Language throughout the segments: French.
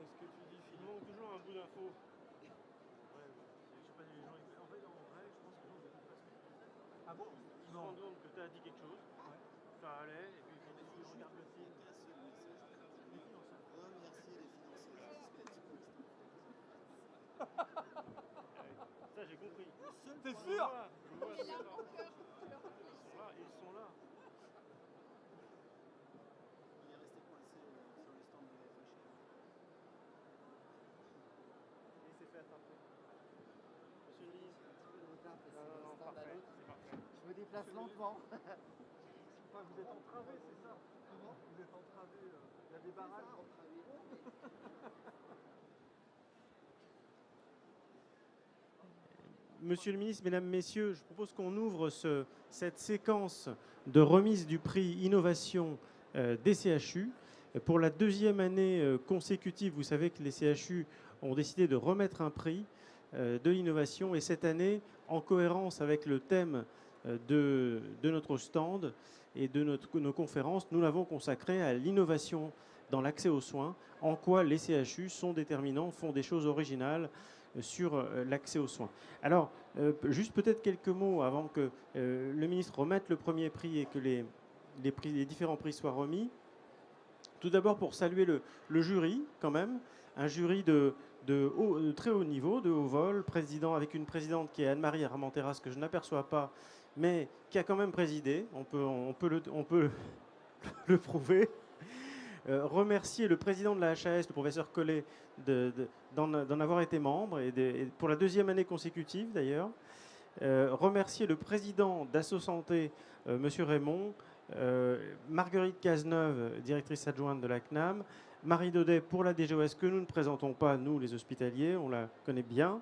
ce que tu dis, il manque toujours un bout d'info. Ouais, je sais pas, les gens. En fait, en vrai, je pense que les gens n'écoutent pas ce que tu dis. Ah bon? Ils se rendent compte que tu as dit quelque chose, ouais. Ça allait, et puis ils regardent le film. Les financeurs. Remercier les financeurs. Ça, j'ai compris. T'es sûr? Je vois ils sont là. Il est resté coincé sur le stand de la FHF. Et il s'est fait attraper. Monsieur le ministre, un petit peu de retard parce que non, parfait, c'est parfait. Je me déplace lentement. Enfin, vous êtes entravé, c'est ça? Comment? Vous êtes entravé, il y a des barrages entravés. Monsieur le ministre, mesdames, messieurs, je propose qu'on ouvre cette séquence de remise du prix Innovation des CHU. Pour la deuxième année consécutive, vous savez que les CHU ont décidé de remettre un prix de l'innovation. Et cette année, en cohérence avec le thème de notre stand et de nos conférences, nous l'avons consacré à l'innovation dans l'accès aux soins, en quoi les CHU sont déterminants, font des choses originales sur l'accès aux soins. Alors, juste peut-être quelques mots avant que le ministre remette le premier prix et que les différents prix soient remis. Tout d'abord pour saluer le jury, quand même, un jury de très haut niveau, de haut vol, avec une présidente qui est Anne-Marie Armenteras, que je n'aperçois pas, mais qui a quand même présidé, on peut le prouver. Remercier le président de la HAS, le professeur Collet, d'en avoir été membre, et pour la deuxième année consécutive d'ailleurs. Remercier le président d'Asso Santé, monsieur Raymond, Marguerite Cazeneuve, directrice adjointe de la CNAM, Marie Daudet pour la DGOS, que nous ne présentons pas, nous les hospitaliers, on la connaît bien,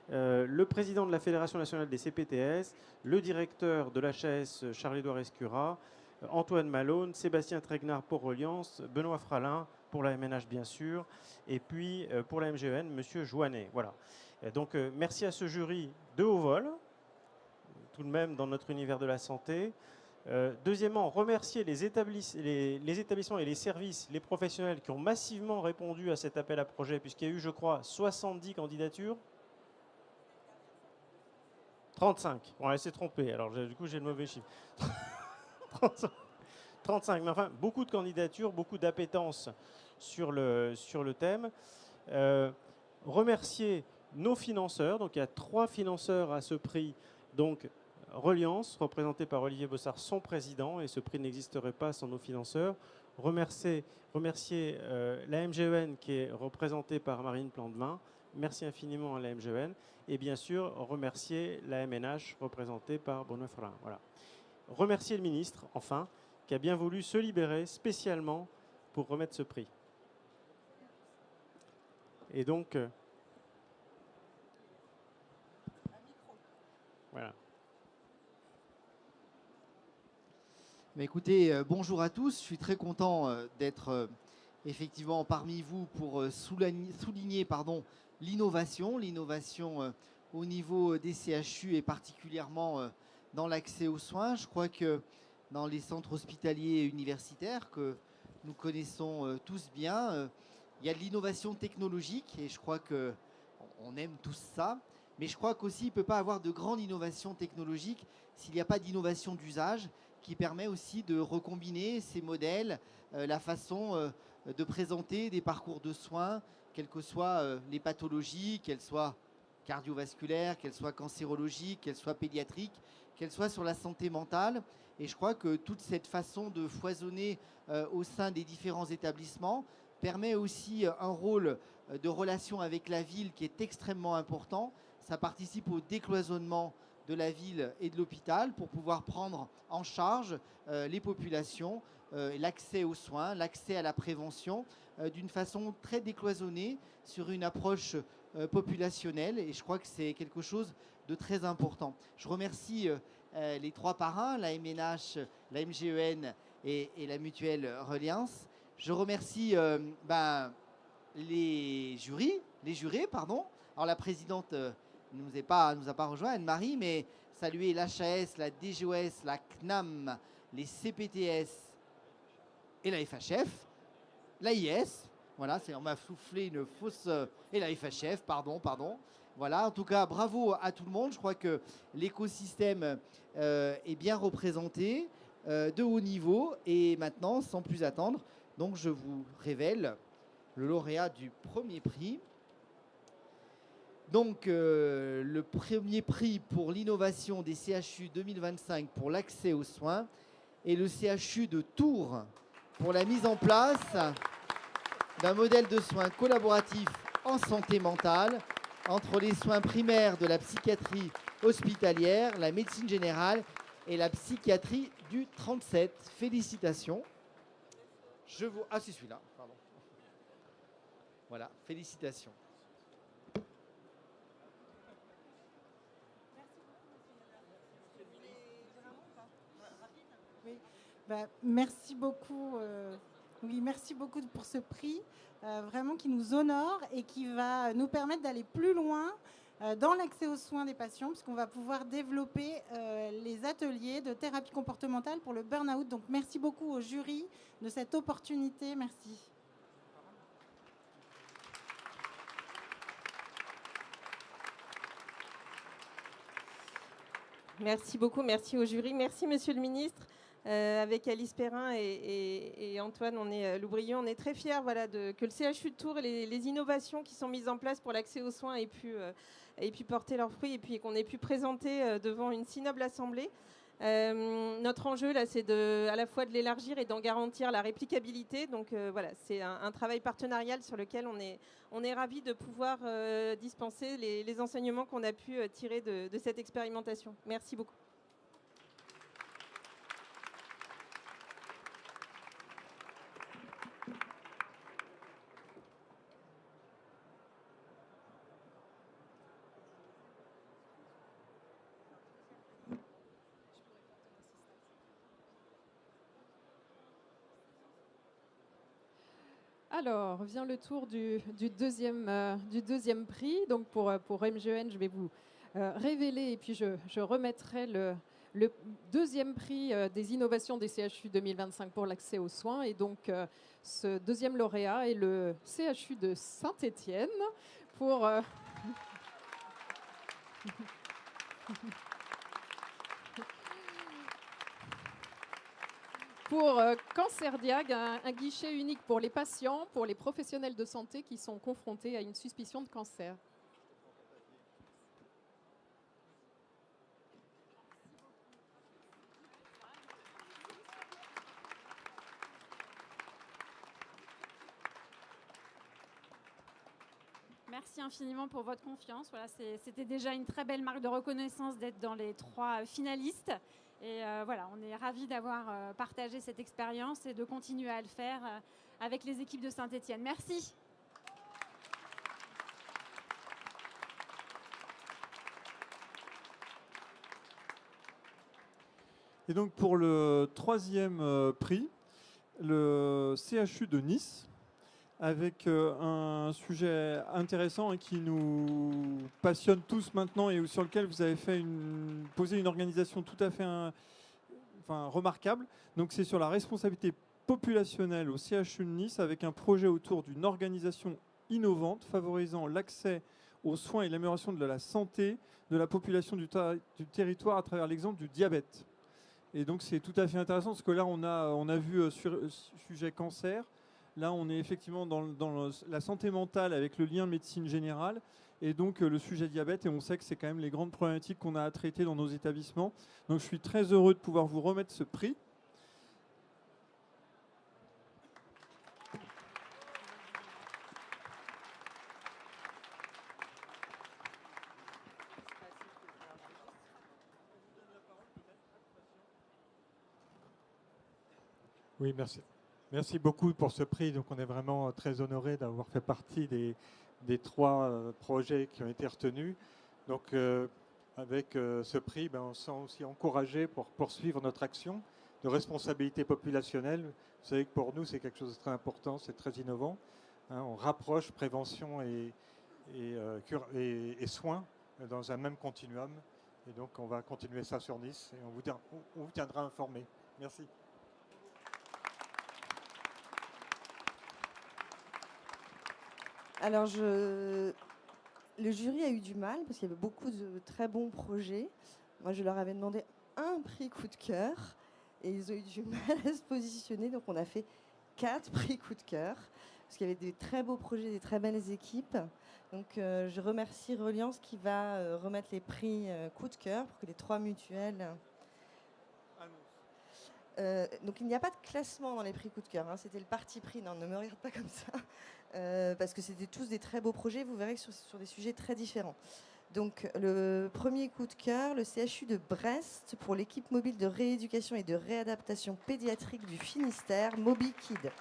le président de la Fédération nationale des CPTS, le directeur de l'HAS, Charles-Édouard Escura, Antoine Malone, Sébastien Trégnard pour Reliance, Benoît Fralin pour la MNH bien sûr, et puis pour la MGEN, monsieur Joannet. Voilà. Donc merci à ce jury de haut vol, tout de même dans notre univers de la santé. Deuxièmement, remercier les établissements et les services, les professionnels qui ont massivement répondu à cet appel à projet, puisqu'il y a eu, je crois, 70 candidatures. 35. On s'est trompé, alors du coup j'ai le mauvais chiffre. 35, mais enfin, beaucoup de candidatures, beaucoup d'appétence sur le thème. Remercier nos financeurs, donc il y a 3 financeurs à ce prix, donc Reliance, représenté par Olivier Bossard, son président, et ce prix n'existerait pas sans nos financeurs. Remercier la MGEN qui est représentée par Marine Plantevin. Merci infiniment à la MGEN. Et bien sûr, remercier la MNH représentée par Benoît Fralin. Voilà. Remercier le ministre, enfin, qui a bien voulu se libérer spécialement pour remettre ce prix. Et donc, voilà. Mais écoutez, bonjour à tous. Je suis très content d'être effectivement parmi vous pour souligner l'innovation au niveau des CHU et particulièrement dans l'accès aux soins. Je crois que dans les centres hospitaliers et universitaires que nous connaissons tous bien, il y a de l'innovation technologique et je crois qu'on aime tous ça. Mais je crois qu'aussi il ne peut pas avoir de grande innovation technologique s'il n'y a pas d'innovation d'usage qui permet aussi de recombiner ces modèles, la façon de présenter des parcours de soins, quelles que soient les pathologies, qu'elles soient cardiovasculaires, qu'elles soient cancérologiques, qu'elles soient pédiatriques, qu'elles soient sur la santé mentale. Et je crois que toute cette façon de foisonner au sein des différents établissements permet aussi un rôle de relation avec la ville qui est extrêmement important. Ça participe au décloisonnement de la ville et de l'hôpital pour pouvoir prendre en charge les populations, l'accès aux soins, l'accès à la prévention d'une façon très décloisonnée sur une approche populationnelle et je crois que c'est quelque chose de très important. Je remercie les 3 parrains, la MNH, la MGEN et la mutuelle Reliance. Je remercie les jurés. Alors la présidente ne nous a pas rejoint, Anne-Marie, mais saluer l'HAS, la DGOS, la CNAM, les CPTS et la FHF, l'AIS. Voilà, on m'a soufflé une fausse... et la FHF, pardon. Voilà, en tout cas, bravo à tout le monde. Je crois que l'écosystème est bien représenté, de haut niveau. Et maintenant, sans plus attendre, donc je vous révèle le lauréat du premier prix. Donc, le premier prix pour l'innovation des CHU 2025 pour l'accès aux soins et le CHU de Tours pour la mise en place d'un modèle de soins collaboratif en santé mentale entre les soins primaires de la psychiatrie hospitalière, la médecine générale et la psychiatrie du 37. Félicitations. Ah, c'est celui-là, pardon. Voilà, félicitations. Oui. Merci beaucoup. Oui, merci beaucoup pour ce prix, vraiment qui nous honore et qui va nous permettre d'aller plus loin dans l'accès aux soins des patients, puisqu'on va pouvoir développer les ateliers de thérapie comportementale pour le burn-out. Donc, merci beaucoup au jury de cette opportunité. Merci. Merci beaucoup, merci au jury, merci Monsieur le Ministre. Avec Alice Perrin et Antoine Loubrieux, on est très fiers que le CHU de Tours et les innovations qui sont mises en place pour l'accès aux soins aient pu porter leurs fruits et puis qu'on ait pu présenter devant une si noble assemblée. Notre enjeu, là, c'est à la fois de l'élargir et d'en garantir la réplicabilité. Donc voilà, c'est un travail partenarial sur lequel on est ravis de pouvoir dispenser les enseignements qu'on a pu tirer de cette expérimentation. Merci beaucoup. Alors, vient le tour du deuxième prix. Donc, pour MGN, je vais vous révéler et puis je remettrai le deuxième prix des innovations des CHU 2025 pour l'accès aux soins. Et donc, ce deuxième lauréat est le CHU de Saint-Étienne pour... pour CancerDiag, un guichet unique pour les patients, pour les professionnels de santé qui sont confrontés à une suspicion de cancer. Merci infiniment pour votre confiance. Voilà, c'était déjà une très belle marque de reconnaissance d'être dans les 3 finalistes. Et voilà, on est ravis d'avoir partagé cette expérience et de continuer à le faire avec les équipes de Saint-Étienne. Merci. Et donc pour le troisième prix, le CHU de Nice, avec un sujet intéressant et qui nous passionne tous maintenant et sur lequel vous avez posé une organisation tout à fait remarquable. Donc c'est sur la responsabilité populationnelle au CHU de Nice avec un projet autour d'une organisation innovante favorisant l'accès aux soins et l'amélioration de la santé de la population du territoire à travers l'exemple du diabète. Et donc c'est tout à fait intéressant parce que là on a vu sur sujet cancer. Là, on est effectivement dans la santé mentale avec le lien médecine générale et donc le sujet diabète. Et on sait que c'est quand même les grandes problématiques qu'on a à traiter dans nos établissements. Donc, je suis très heureux de pouvoir vous remettre ce prix. Oui, merci. Merci beaucoup pour ce prix. Donc, on est vraiment très honoré d'avoir fait partie des 3 projets qui ont été retenus. Donc, avec ce prix, on se sent aussi encouragé pour poursuivre notre action de responsabilité populationnelle. Vous savez que pour nous, c'est quelque chose de très important, c'est très innovant. On rapproche prévention et soins dans un même continuum. Et donc, on va continuer ça sur Nice et on vous tiendra informé. Merci. Alors, le jury a eu du mal parce qu'il y avait beaucoup de très bons projets. Moi, je leur avais demandé un prix coup de cœur et ils ont eu du mal à se positionner. Donc, on a fait 4 prix coup de cœur parce qu'il y avait des très beaux projets, des très belles équipes. Donc, je remercie Reliance qui va remettre les prix coup de cœur pour que les 3 mutuelles... donc il n'y a pas de classement dans les prix coup de cœur, hein. C'était le parti pris, non, ne me regarde pas comme ça, parce que c'était tous des très beaux projets, vous verrez sur des sujets très différents. Donc le premier coup de cœur, le CHU de Brest pour l'équipe mobile de rééducation et de réadaptation pédiatrique du Finistère, MobiKid.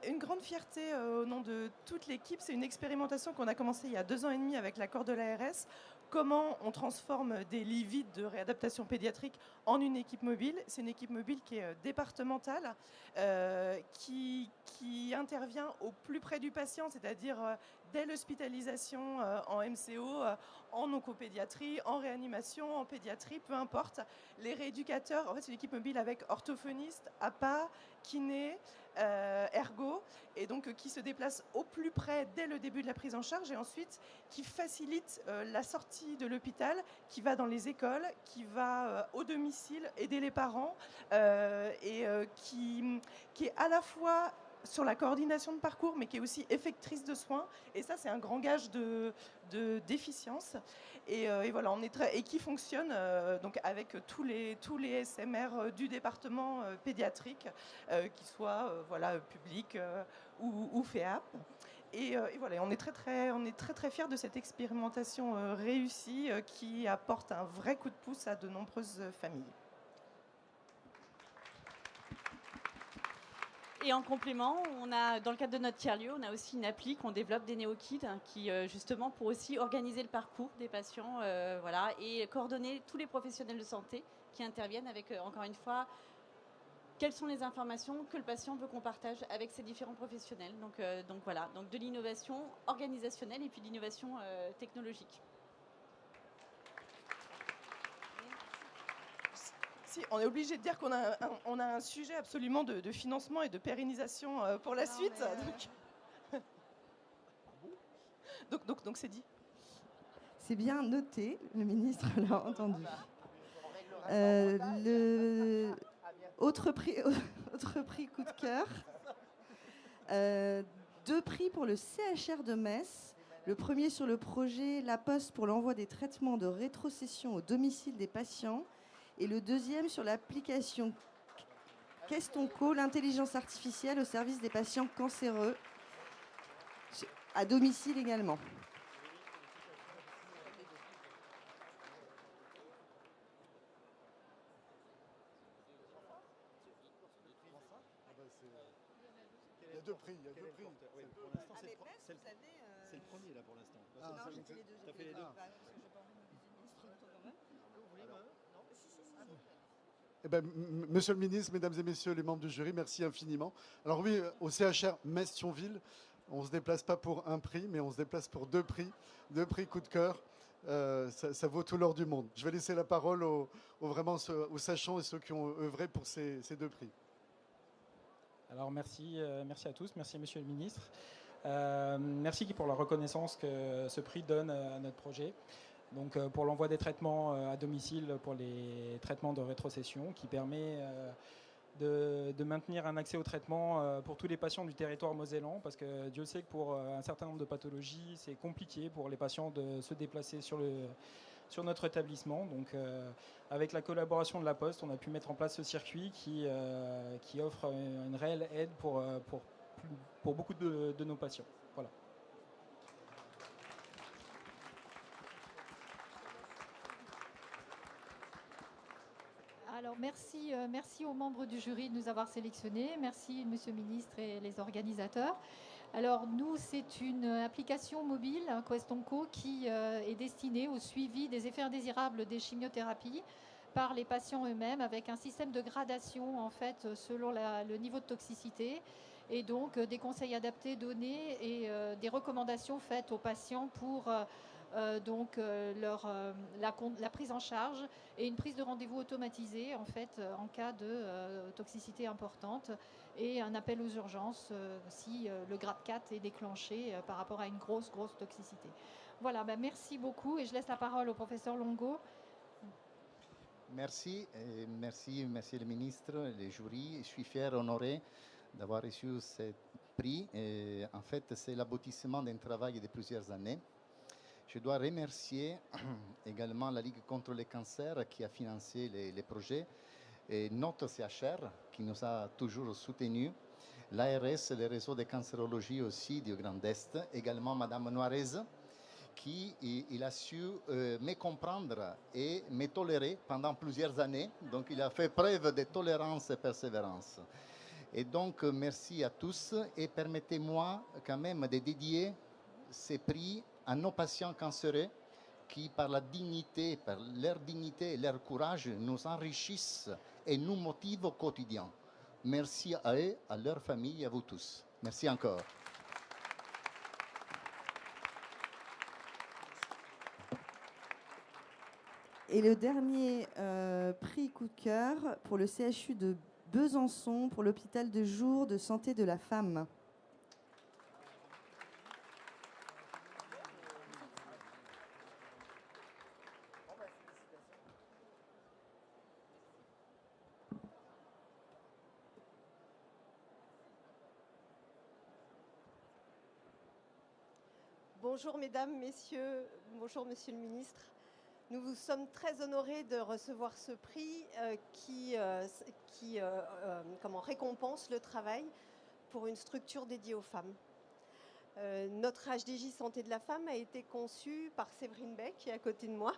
Une grande fierté au nom de toute l'équipe. C'est une expérimentation qu'on a commencée il y a 2 ans et demi avec l'accord de l'ARS. Comment on transforme des lits vides de réadaptation pédiatrique en une équipe mobile. C'est une équipe mobile qui est départementale, qui intervient au plus près du patient, c'est-à-dire dès l'hospitalisation en MCO, en oncopédiatrie, en réanimation, en pédiatrie, peu importe. Les rééducateurs, en fait, c'est une équipe mobile avec orthophoniste, APA, kiné, ergo, et donc qui se déplace au plus près dès le début de la prise en charge et ensuite qui facilite la sortie de l'hôpital, qui va dans les écoles, qui va au domicile aider les parents qui est à la fois sur la coordination de parcours, mais qui est aussi effectrice de soins. Et ça, c'est un grand gage d'efficience. Et voilà, et qui fonctionne donc avec tous les SMR du département pédiatrique, qu'ils soient publics ou FEAP. Et voilà, on est très fiers de cette expérimentation réussie qui apporte un vrai coup de pouce à de nombreuses familles. Et en complément, dans le cadre de notre tiers-lieu, on a aussi une appli qu'on développe des néo-kids qui, justement, pour aussi organiser le parcours des patients et coordonner tous les professionnels de santé qui interviennent avec, encore une fois, quelles sont les informations que le patient veut qu'on partage avec ces différents professionnels. Donc voilà, donc de l'innovation organisationnelle et puis de l'innovation technologique. On est obligé de dire qu'on a un sujet absolument de financement et de pérennisation pour la suite. Donc c'est dit. C'est bien noté, le ministre l'a entendu. Autre prix coup de cœur. 2 prix pour le CHR de Metz. Le premier sur le projet La Poste pour l'envoi des traitements de rétrocession au domicile des patients. Et le deuxième sur l'application Questonco, l'intelligence artificielle au service des patients cancéreux, à domicile également. Il y a 2 prix. Pour l'instant, c'est le premier là pour l'instant. Non, j'ai fait les deux. T'as fait les deux. Monsieur le ministre, mesdames et messieurs les membres du jury, merci infiniment. Alors oui, au CHR Metz-Thionville, on ne se déplace pas pour un prix, mais on se déplace pour 2 prix. 2 prix coup de cœur. Ça vaut tout l'or du monde. Je vais laisser la parole aux sachants et ceux qui ont œuvré pour ces 2 prix. Alors merci à tous, merci Monsieur le ministre. Merci pour la reconnaissance que ce prix donne à notre projet. Donc pour l'envoi des traitements à domicile pour les traitements de rétrocession qui permet de maintenir un accès au traitement pour tous les patients du territoire mosellan parce que Dieu sait que pour un certain nombre de pathologies c'est compliqué pour les patients de se déplacer sur notre établissement. Donc avec la collaboration de la Poste on a pu mettre en place ce circuit qui offre une réelle aide pour beaucoup de nos patients. Voilà. Alors merci aux membres du jury de nous avoir sélectionnés. Merci Monsieur le ministre et les organisateurs. Alors nous, c'est une application mobile, Questonco, qui est destinée au suivi des effets indésirables des chimiothérapies par les patients eux-mêmes avec un système de gradation en fait selon le niveau de toxicité. et donc des conseils adaptés donnés et des recommandations faites aux patients pour la prise en charge et une prise de rendez-vous automatisée en fait en cas de toxicité importante et un appel aux urgences si le grade 4 est déclenché par rapport à une grosse toxicité. Voilà, merci beaucoup et je laisse la parole au professeur Longo. Merci, merci Monsieur le Ministre, les jurys. Je suis fier, honoré d'avoir reçu ce prix. Et en fait, c'est l'aboutissement d'un travail de plusieurs années. Je dois remercier également la Ligue contre le cancer qui a financé les projets, et notre CHR qui nous a toujours soutenus, l'ARS, le réseau de cancérologie aussi du Grand Est, également Madame Noireuse, qui il a su me comprendre et me tolérer pendant plusieurs années. Donc il a fait preuve de tolérance et persévérance. Et donc merci à tous et permettez-moi quand même de dédier ces prix à nos patients cancéreux qui, par la dignité, par leur dignité et leur courage, nous enrichissent et nous motivent au quotidien. Merci à eux, à leur famille, à vous tous. Merci encore. Et le dernier prix coup de cœur pour le CHU de Besançon, pour l'hôpital de jour de santé de la femme. Bonjour mesdames, messieurs, bonjour monsieur le ministre. Nous vous sommes très honorés de recevoir ce prix qui récompense le travail pour une structure dédiée aux femmes. Notre HDJ Santé de la Femme a été conçu par Séverine Beck, qui est à côté de moi,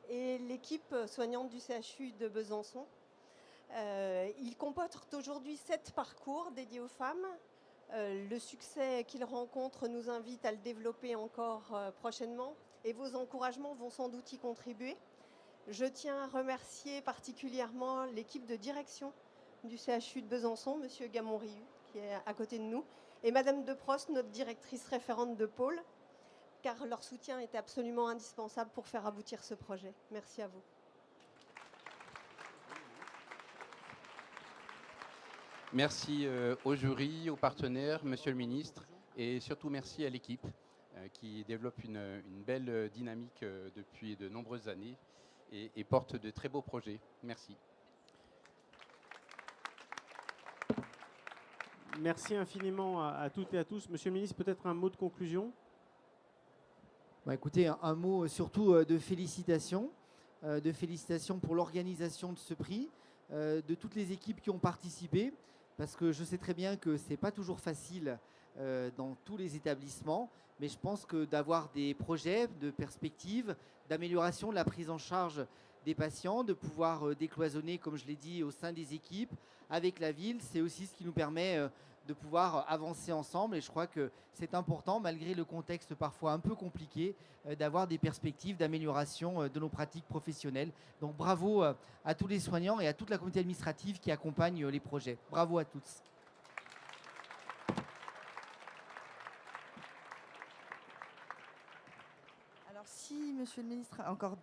et l'équipe soignante du CHU de Besançon. Il comporte aujourd'hui 7 parcours dédiés aux femmes. Le succès qu'il rencontre nous invite à le développer encore prochainement et vos encouragements vont sans doute y contribuer. Je tiens à remercier particulièrement l'équipe de direction du CHU de Besançon, Monsieur Gamon-Riu, qui est à côté de nous, et Madame Deprost, notre directrice référente de pôle, car leur soutien était absolument indispensable pour faire aboutir ce projet. Merci à vous. Merci au jury, aux partenaires, Monsieur le Ministre, et surtout merci à l'équipe qui développe une belle dynamique depuis de nombreuses années et porte de très beaux projets. Merci. Merci infiniment à toutes et à tous. Monsieur le ministre, peut-être un mot de conclusion ? Écoutez, un mot surtout de félicitations pour l'organisation de ce prix, de toutes les équipes qui ont participé, parce que je sais très bien que ce n'est pas toujours facile dans tous les établissements, mais je pense que d'avoir des projets de perspective, d'amélioration de la prise en charge des patients, de pouvoir décloisonner, comme je l'ai dit, au sein des équipes, avec la ville, c'est aussi ce qui nous permet de pouvoir avancer ensemble. Et je crois que c'est important, malgré le contexte parfois un peu compliqué, d'avoir des perspectives d'amélioration de nos pratiques professionnelles. Donc bravo à tous les soignants et à toute la communauté administrative qui accompagne les projets. Bravo à tous. Alors si Monsieur le Ministre a encore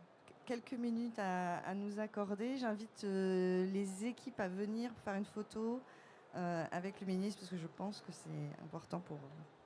quelques minutes à nous accorder, j'invite les équipes à venir faire une photo avec le ministre, parce que je pense que c'est important pour vous.